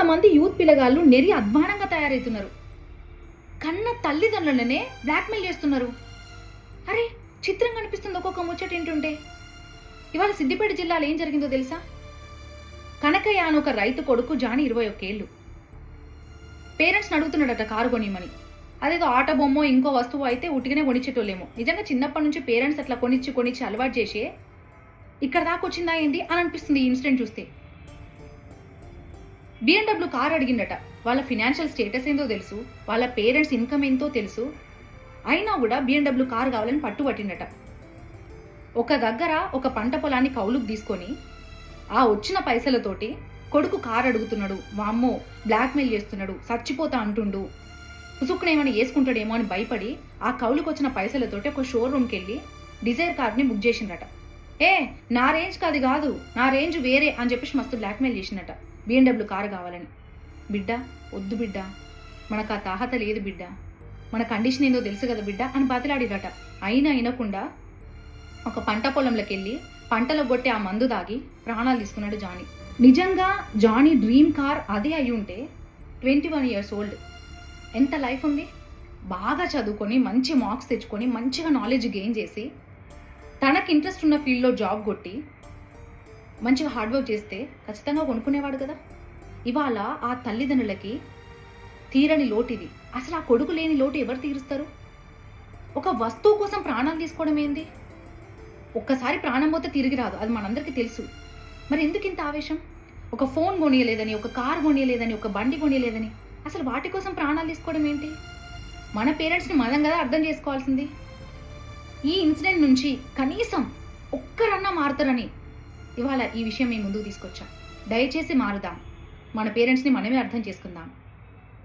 కొంతమంది యూత్ పిల్లగాళ్ళు నెరి అధ్వానంగా తయారవుతున్నారు. కన్న తల్లిదండ్రులనే బ్లాక్మెయిల్ చేస్తున్నారు. అరే చిత్రంగా అనిపిస్తుంది ఒక్కొక్క ముచ్చట ఏంటుంటే. ఇవాళ సిద్దిపేట జిల్లాలో ఏం జరిగిందో తెలుసా? కనకయ్య అని ఒక రైతు కొడుకు జాని 21 ఏళ్ళు. పేరెంట్స్ని అడుగుతున్నాడట కారు కొనిమని. అదేదో ఆట బొమ్మో ఇంకో వస్తువు అయితే ఉట్టిగానే కొనిచ్చేటోళ్ళేమో. నిజంగా చిన్నప్పటి నుంచి పేరెంట్స్ అట్లా కొనిచ్చి అలవాటు చేసి ఇక్కడ దాకా వచ్చిందా ఏంది అని అనిపిస్తుంది ఈ ఇన్సిడెంట్ చూస్తే. BMW కార్ అడిగిండట. వాళ్ళ ఫినాన్షియల్ స్టేటస్ ఏందో తెలుసు, వాళ్ళ పేరెంట్స్ ఇన్కమ్ ఎంతో తెలుసు, అయినా కూడా BMW కార్ కావాలని పట్టుబట్టిండట. ఒక దగ్గర ఒక పంట పొలాన్ని కౌలుకు తీసుకొని ఆ వచ్చిన పైసలతోటి కొడుకు కార్ అడుగుతున్నాడు. వామ్మో బ్లాక్మెయిల్ చేస్తున్నాడు, చచ్చిపోతా అంటుండు, పుసుక్కున ఏమైనా వేసుకుంటాడేమో అని భయపడి ఆ కౌలుకు వచ్చిన పైసలతోటి ఒక షోరూమ్కి వెళ్ళి డిజైర్ కార్ని బుక్ చేసిండట. నా రేంజ్ కాదు కాదు, నా రేంజ్ వేరే అని చెప్పేసి మస్తు బ్లాక్మెయిల్ చేసిందట BMW కారు కావాలని. బిడ్డ వద్దు బిడ్డ, మనకు ఆ తాహత లేదు బిడ్డ, మన కండిషన్ ఏందో తెలుసు కదా బిడ్డ అని బతిలాడిరట. అయినా వినకుండా ఒక పంట పొలంలోకి వెళ్ళి పంటలో కొట్టి ఆ మందు దాగి ప్రాణాలు తీసుకున్నాడు జానీ. నిజంగా జానీ డ్రీమ్ కార్ అదే అయి ఉంటే 21 years ఓల్డ్, ఎంత లైఫ్ ఉంది. బాగా చదువుకొని మంచి మార్క్స్ తెచ్చుకొని మంచిగా నాలెడ్జ్ గెయిన్ చేసి తనకి ఇంట్రెస్ట్ ఉన్న ఫీల్డ్లో జాబ్ కొట్టి మంచిగా హార్డ్ వర్క్ చేస్తే ఖచ్చితంగా కొనుక్కునేవాడు కదా. ఇవాళ ఆ తల్లిదండ్రులకి తీరని లోటు ఇది. అసలు ఆ కొడుకు లేని లోటు ఎవరు తీరుస్తారు? ఒక వస్తువు కోసం ప్రాణాలు తీసుకోవడం ఏంది? ఒక్కసారి ప్రాణం పోతే తిరిగి రాదు, అది మనందరికీ తెలుసు. మరి ఎందుకు ఇంత ఆవేశం? ఒక ఫోన్ కొనియలేదని, ఒక కార్ కొనియలేదని, ఒక బండి కొనియలేదని అసలు వాటి కోసం ప్రాణాలు తీసుకోవడం ఏంటి? మన పేరెంట్స్ని మనం కదా అర్థం చేసుకోవాల్సింది. ఈ ఇన్సిడెంట్ నుంచి కనీసం ఒక్కరన్నా మారుతారని ఇవాళ ఈ విషయం మేము ముందుకు తీసుకొచ్చాం. దయచేసి మారుదాం, మన పేరెంట్స్ని మనమే అర్థం చేసుకుందాం.